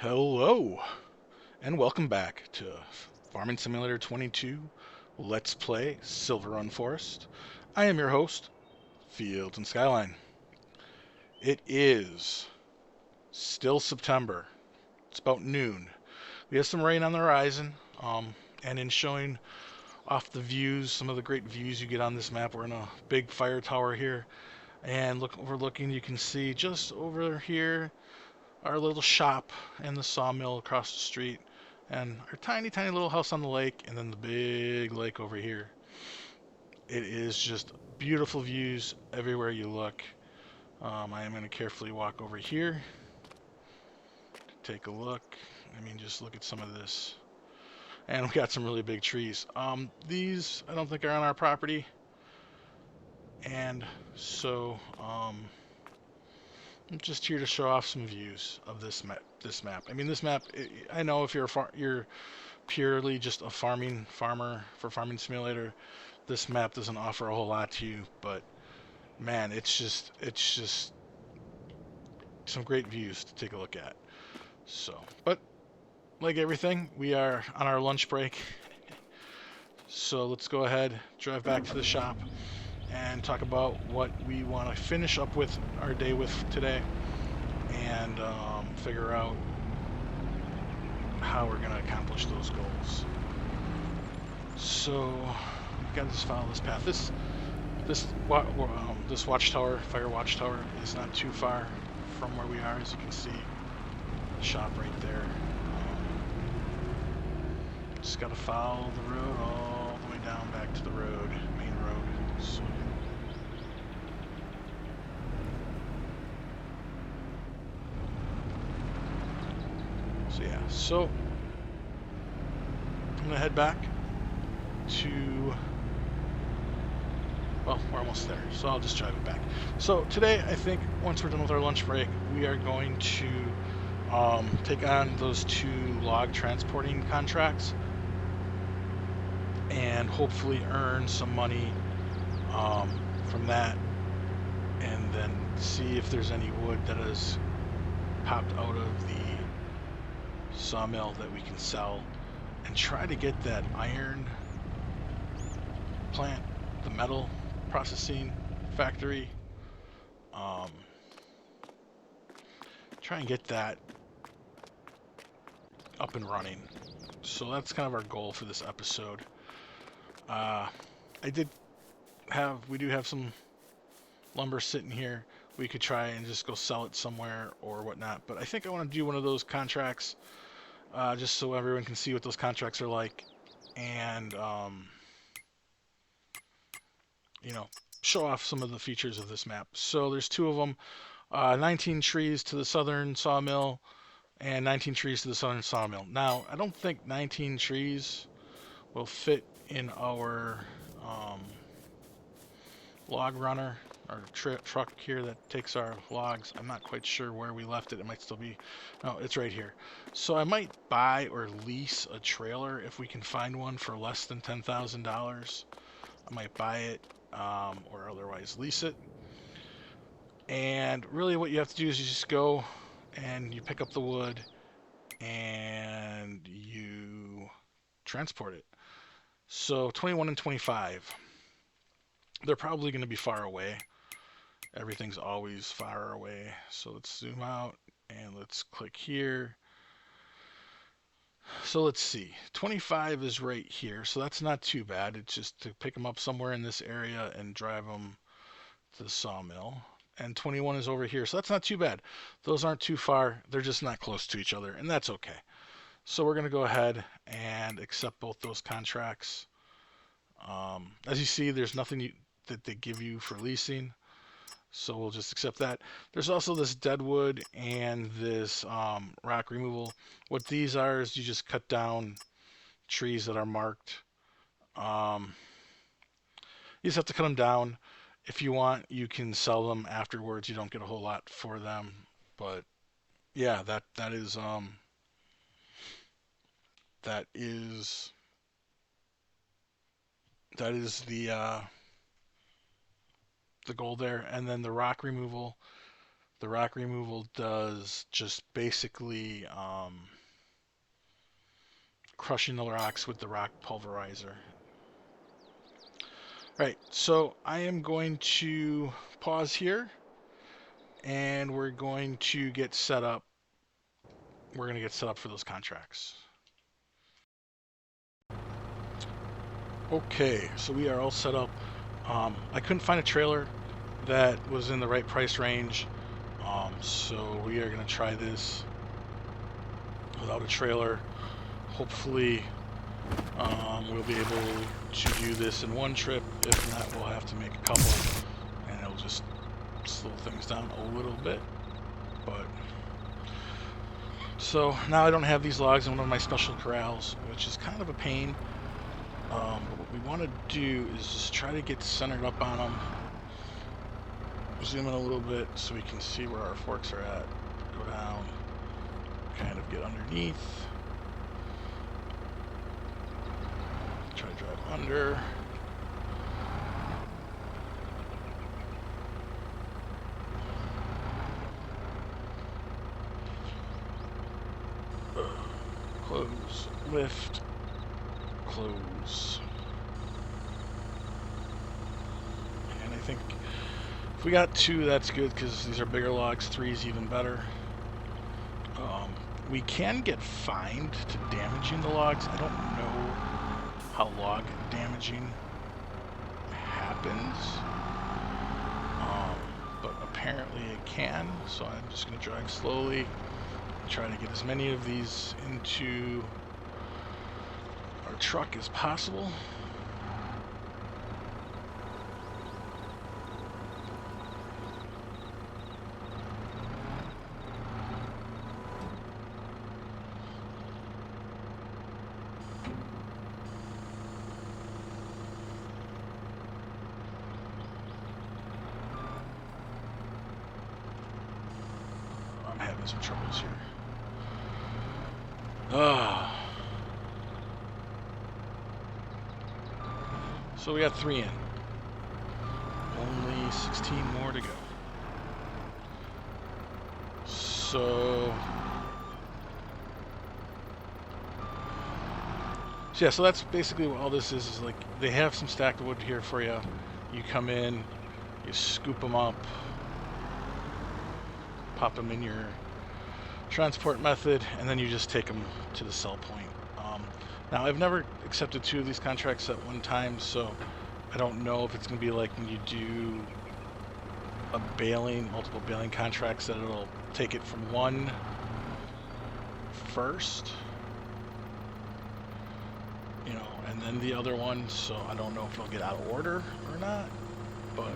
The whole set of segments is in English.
Hello, and welcome back to Farming Simulator 22 Let's Play Silverrun Forest. I am your host, Fields and Skyline. It is still September. It's about noon. We have some rain on the horizon, and in showing off the views, some of the great views you get on this map, we're in a big fire tower here, and overlooking, you can see just over here our little shop and the sawmill across the street, and our tiny, tiny little house on the lake, and then the big lake over here. It is just beautiful views everywhere you look. I am going to carefully walk over here to take a look. I mean, just look at some of this. And we got some really big trees. These, I don't think, are on our property. And so, I'm just here to show off some views of this map. I mean, this map, I know if you're purely just a farmer for Farming Simulator, this map doesn't offer a whole lot to you, but man, it's just some great views to take a look at. So, but like everything, we are on our lunch break. So let's go ahead, drive back to the shop, and talk about what we want to finish up with our day with today, and figure out how we're going to accomplish those goals. So, we got to just follow this path. This watchtower, fire watchtower, is not too far from where we are, as you can see. The shop right there. Just got to follow the road all the way down back to the road, main road. So yeah, so I'm gonna head back to, well, we're almost there, so I'll just drive it back. So today, I think once we're done with our lunch break, we are going to take on those 2 log transporting contracts and hopefully earn some money from that, and then see if there's any wood that has popped out of the sawmill that we can sell, and try to get that iron plant, the metal processing factory, try and get that up and running. So that's kind of our goal for this episode. We do have some lumber sitting here. We could try and just go sell it somewhere or whatnot, but I think I want to do one of those contracts, just so everyone can see what those contracts are like, and show off some of the features of this map. So there's 2 of them, 19 trees to the southern sawmill and 19 trees to the southern sawmill. Now, I don't think 19 trees will fit in our log runner, our truck here that takes our logs. I'm not quite sure where we left it. It might still be, no, it's right here. So I might buy or lease a trailer if we can find one for less than $10,000. I might buy it, or otherwise lease it. And really what you have to do is you just go and you pick up the wood and you transport it. So 21 and 25, they're probably going to be far away. Everything's always far away. So let's zoom out and let's click here. So let's see, 25 is right here, so that's not too bad. It's just to pick them up somewhere in this area and drive them to the sawmill. And 21 is over here, so that's not too bad. Those aren't too far, they're just not close to each other, and that's okay. So we're going to go ahead and accept both those contracts. As you see, there's nothing that they give you for leasing, so we'll just accept that. There's also this deadwood and this rock removal. What these are is you just cut down trees that are marked. You just have to cut them down. If you want, you can sell them afterwards. You don't get a whole lot for them, but yeah, that is that is the goal there. And then the rock removal, The rock removal does just basically crushing the rocks with the rock pulverizer. Right, so I am going to pause here, and we're going to get set up. We're going to get set up for those contracts. Okay, so we are all set up. I couldn't find a trailer that was in the right price range, so we are going to try this without a trailer. Hopefully we'll be able to do this in one trip. If not, we'll have to make a couple, and it'll just slow things down a little bit. But so now I don't have these logs in one of my special corrals, which is kind of a pain. But what we want to do is just try to get centered up on them. Zoom in a little bit so we can see where our forks are at. Go down, kind of get underneath. Try to drive under. Close, lift, close. And I think if we got 2, that's good because these are bigger logs. 3 is even better. We can get fined to damaging the logs. I don't know how log damaging happens, but apparently it can. So I'm just going to drag slowly, try to get as many of these into our truck as possible. Having some troubles here. So we got 3 in. Only 16 more to go. So yeah, so that's basically what all this is like they have some stacked wood here for you. You come in, you scoop them up, pop them in your transport method, and then you just take them to the sell point. Now, I've never accepted 2 of these contracts at one time, so I don't know if it's going to be like when you do multiple baling contracts, that it'll take it from 1 first, you know, and then the other one. So I don't know if it'll get out of order or not, but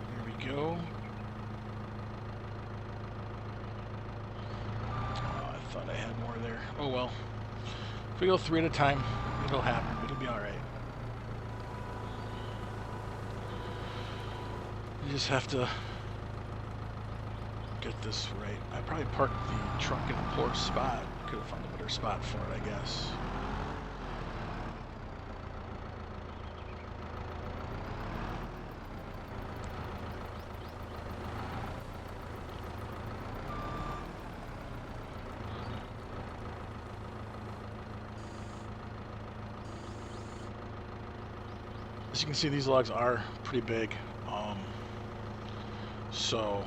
here we go. I thought I had more there. Oh well. If we go 3 at a time, it'll happen. It'll be alright. You just have to get this right. I probably parked the truck in a poor spot. Could have found a better spot for it, I guess. As you can see, these logs are pretty big, so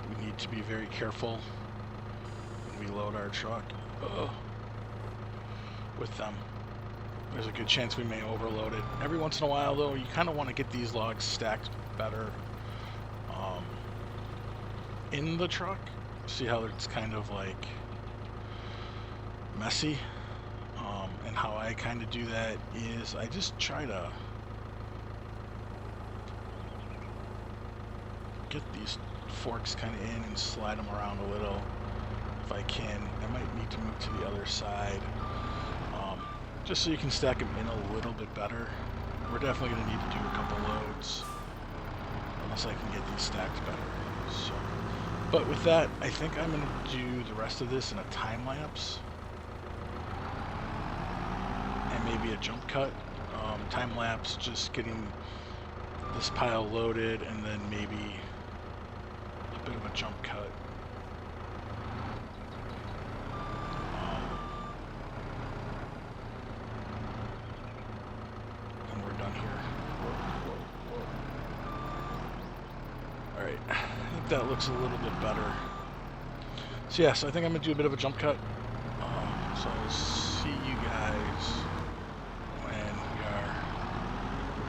we need to be very careful when we load our truck with them. There's a good chance we may overload it. Every once in a while, though, you kind of want to get these logs stacked better in the truck. See how it's kind of like messy, and how I kind of do that is I just try to get these forks kind of in and slide them around a little if I can. I might need to move to the other side, just so you can stack them in a little bit better. We're definitely going to need to do a couple loads unless I can get these stacked better. So, but with that, I think I'm going to do the rest of this in a time lapse. maybe a jump cut, time lapse, just getting this pile loaded, and then maybe a bit of a jump cut. And we're done here. Alright, I think that looks a little bit better. So yes, I think I'm going to do a bit of a jump cut. So I'll see you guys when we are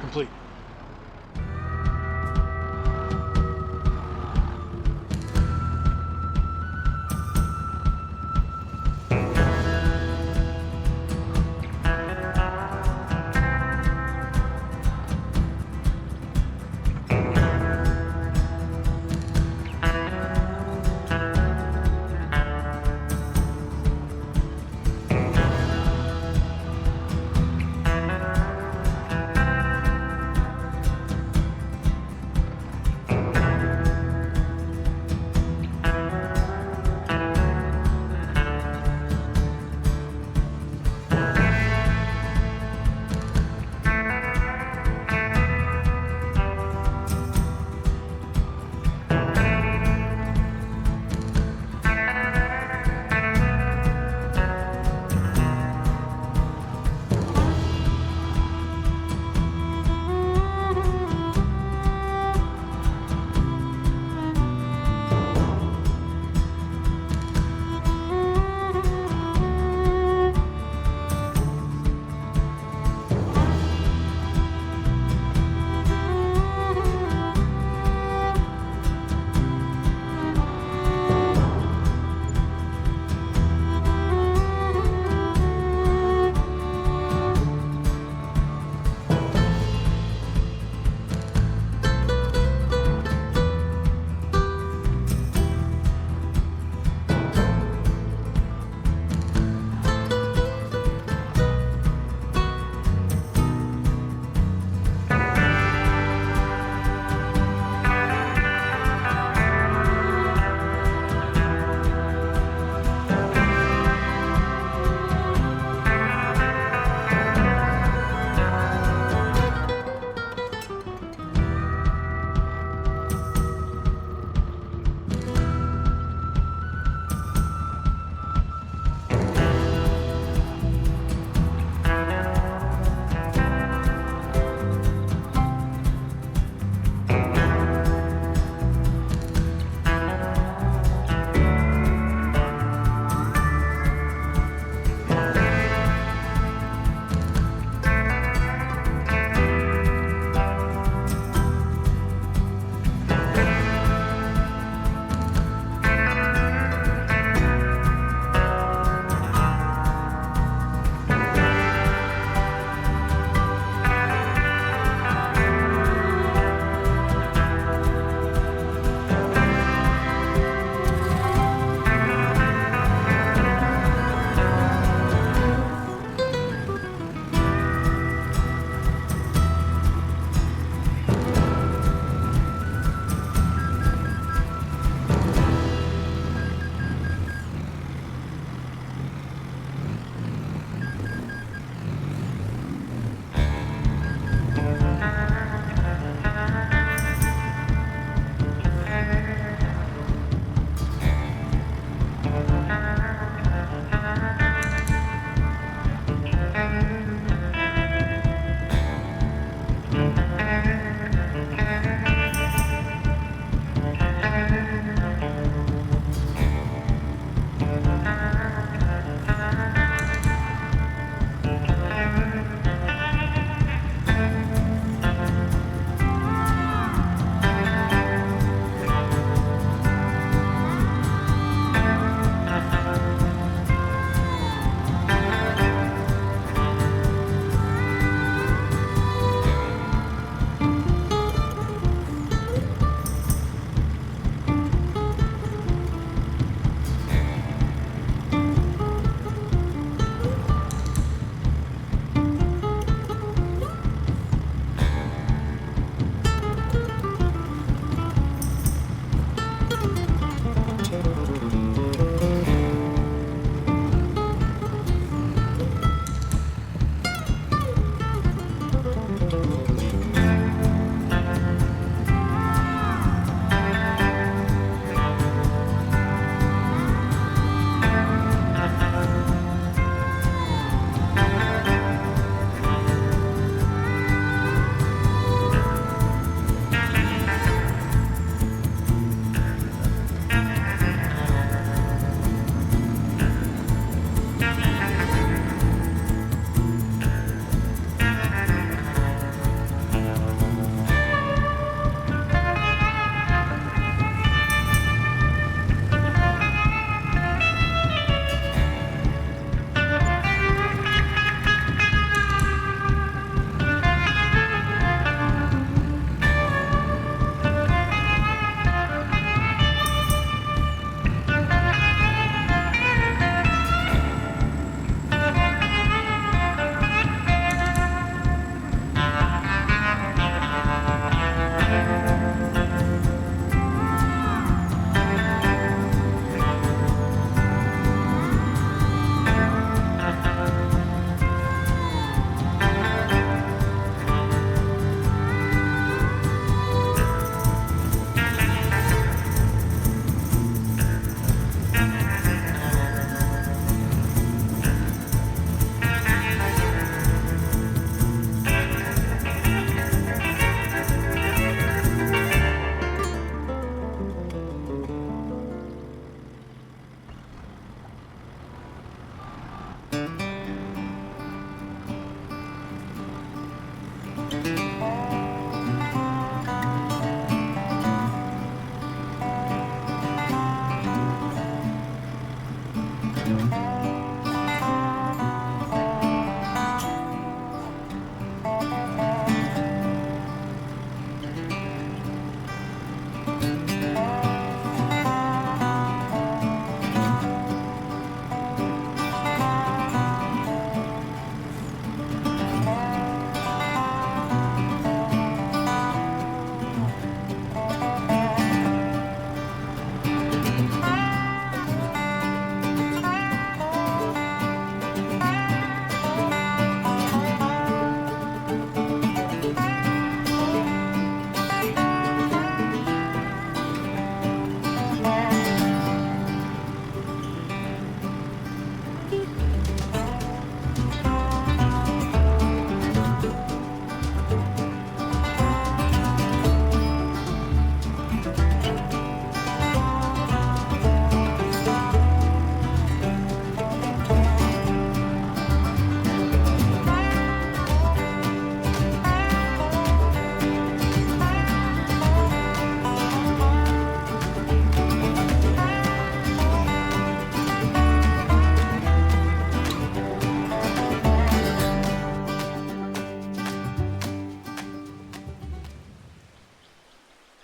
complete.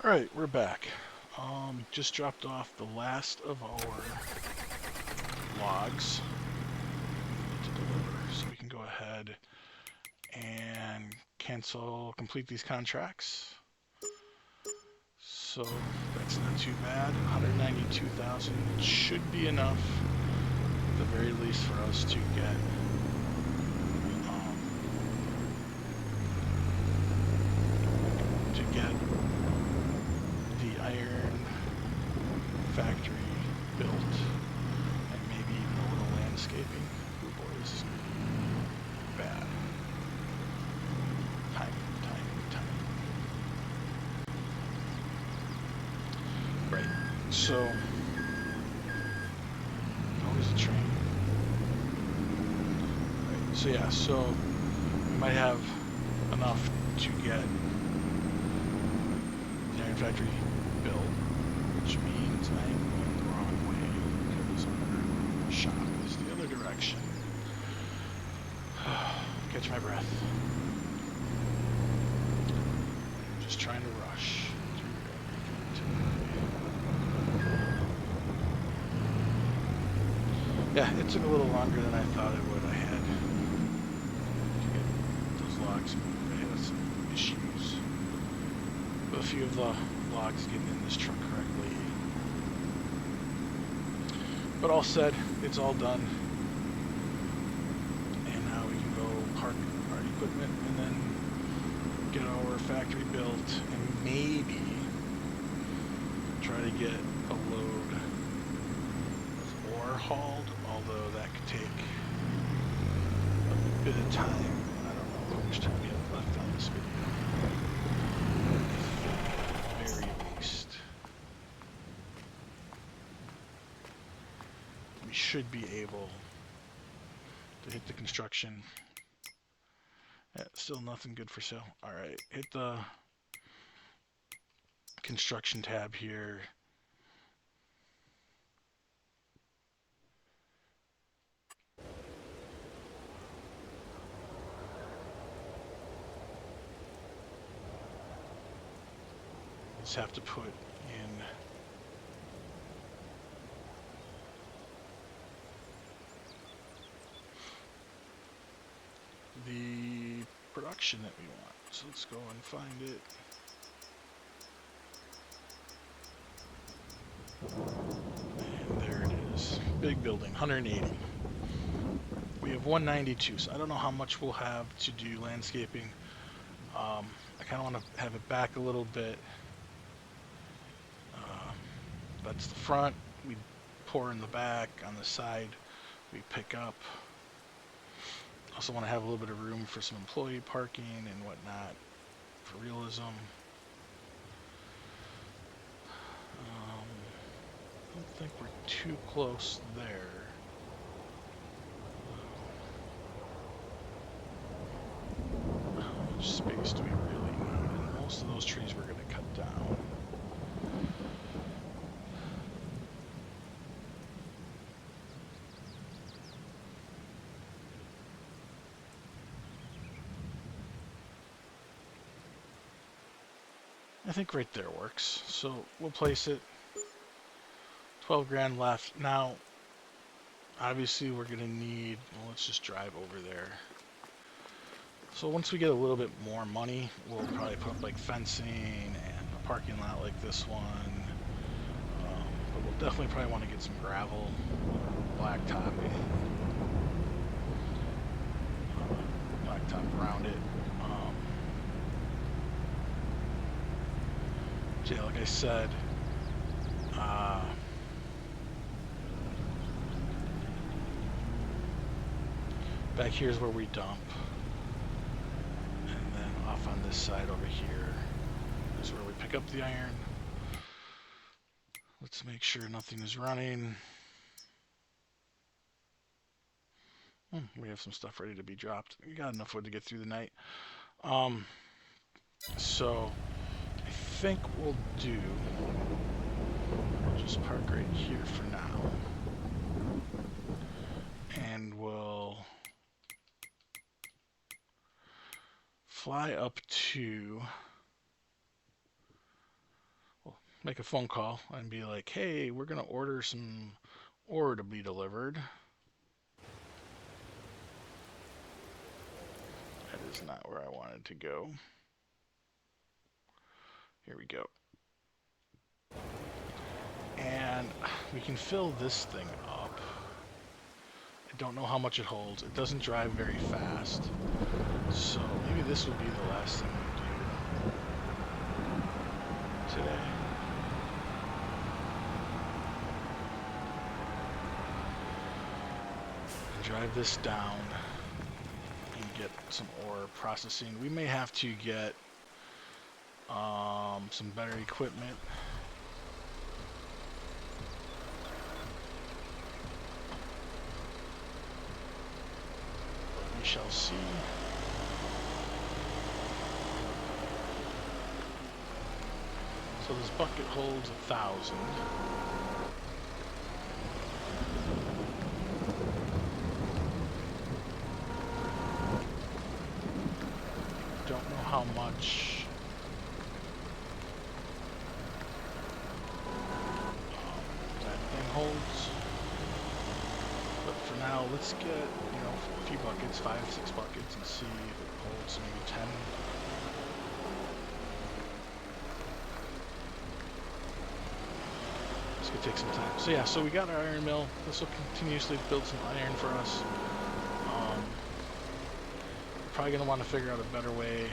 Alright, we're back. Just dropped off the last of our logs to deliver, so we can go ahead and complete these contracts. So that's not too bad. 192,000 should be enough, at the very least, for us to get the iron factory built, and maybe even a little landscaping. Oh boy, this is gonna be bad. Time. Right, so always a train. Right, so yeah, so we might have enough to get the iron factory built, which means I am going the wrong way because our shop is the other direction. Catch my breath. Just trying to rush through everything today. Yeah, it took a little longer than I thought it would. I had to get those logs moved. I had some issues with a few of the logs getting in this truck correctly. But all said, it's all done. And now we can go park our equipment and then get our factory built and maybe try to get a load of ore hauled, although that could take a bit of time. I don't know how much time we have left on this video. Very least. We should be able to hit the construction. Yeah, still nothing good for sale. Alright, hit the construction tab here. Just have to put in the production that we want. So let's go and find it. And there it is. Big building, 180. We have 192, so I don't know how much we'll have to do landscaping. I kind of want to have it back a little bit. That's the front. We pour in the back. On the side, we pick up. Also want to have a little bit of room for some employee parking and whatnot for realism. I don't think we're too close there. How much space do we really need? And most of those trees we're going to cut down. I think right there works. So we'll place it. 12 grand left. Now, obviously we're gonna need, well, let's just drive over there. So once we get a little bit more money, we'll probably put up like fencing and a parking lot like this one. But we'll definitely probably want to get some gravel, blacktop, blacktop around it. So yeah, like I said, back here is where we dump. And then off on this side over here is where we pick up the iron. Let's make sure nothing is running. We have some stuff ready to be dropped. We got enough wood to get through the night. So I think we'll do, we'll just park right here for now. And we'll fly up to, well, make a phone call and be like, hey, we're gonna order some ore to be delivered. That is not where I wanted to go. Here we go. And we can fill this thing up. I don't know how much it holds. It doesn't drive very fast. So maybe this will be the last thing we do today. And drive this down and get some ore processing. We may have to get some better equipment. But we shall see. So this bucket holds 1,000. Don't know how much that thing holds. But for now, let's get, a few buckets, 5, 6 buckets, and see if it holds maybe 10. This could take some time. So yeah, so we got our iron mill. This will continuously build some iron for us. We're probably going to want to figure out a better way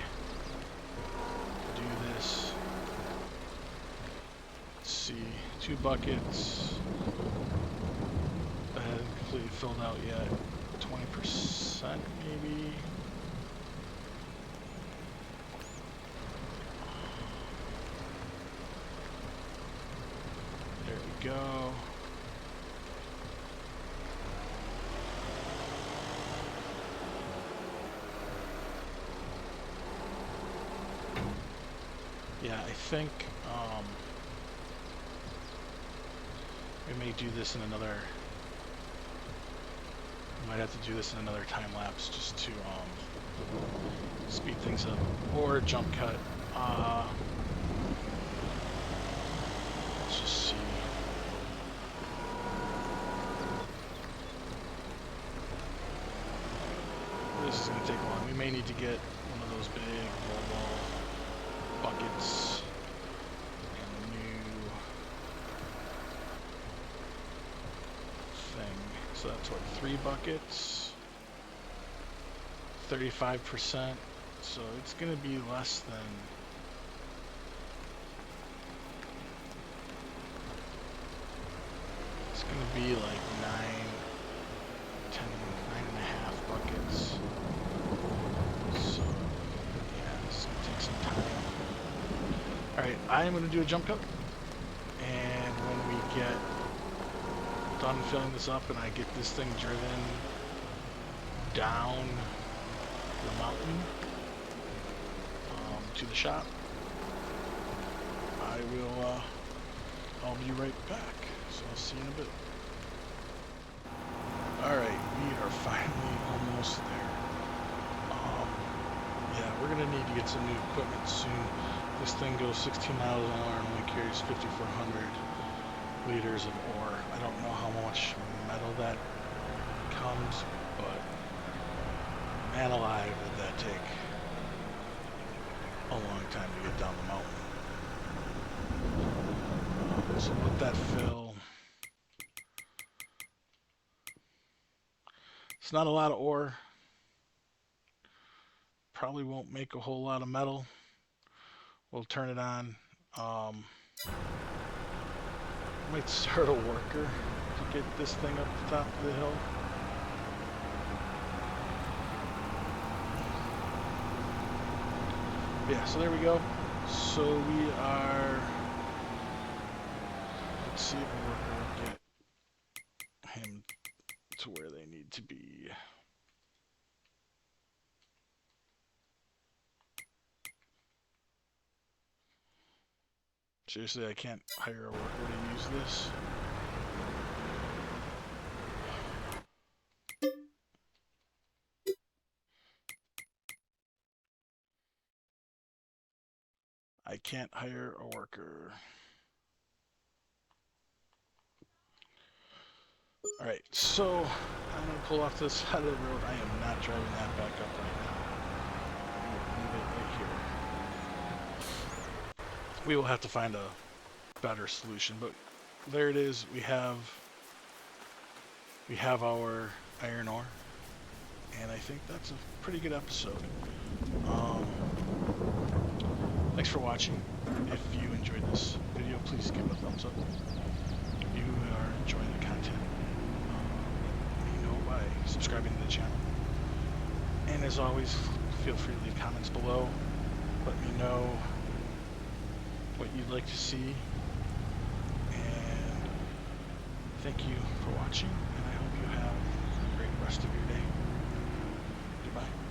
to do this. Let's see, 2 buckets. That hasn't completely filled out yet. 20% maybe. There we go. Yeah, I think we may do this in another. We might have to do this in another time lapse just to speed things up, or jump cut. Let's just see. This is going to take long. We may need to get one of those big Volvo buckets and a new thing. So that's what, 3 buckets, 35%. So it's going to be less than. It's going to be like 9, 10, 9.5 buckets. So yeah, it's going to take some time. Alright, I am going to do a jump cut. And when we get done filling this up and I get this thing driven down the mountain to the shop, I'll be right back. So I'll see you in a bit. Alright, we are finally almost there. Yeah, we're gonna need to get some new equipment soon. This thing goes 16 miles an hour and only carries 5,400 liters of ore. I don't know how much metal that comes, but man alive, would that take a long time to get down the mountain. So let that fill. It's not a lot of ore. Probably won't make a whole lot of metal. We'll turn it on. Might start a worker to get this thing up the top of the hill. Yeah, so there we go. So we are, let's see if a worker will get him to where they need to be. Seriously, I can't hire a worker to use this. I can't hire a worker. Alright, so I'm going to pull off this side of the road. I am not driving that back up right now. I'm going to leave it right here. We will have to find a better solution, but there it is. We have our iron ore, and I think that's a pretty good episode. Thanks for watching. If you enjoyed this video, please give it a thumbs up. If you are enjoying the content, let me know by subscribing to the channel. And as always, feel free to leave comments below. Let me know what you'd like to see. And thank you for watching, and I hope you have a great rest of your day. Goodbye.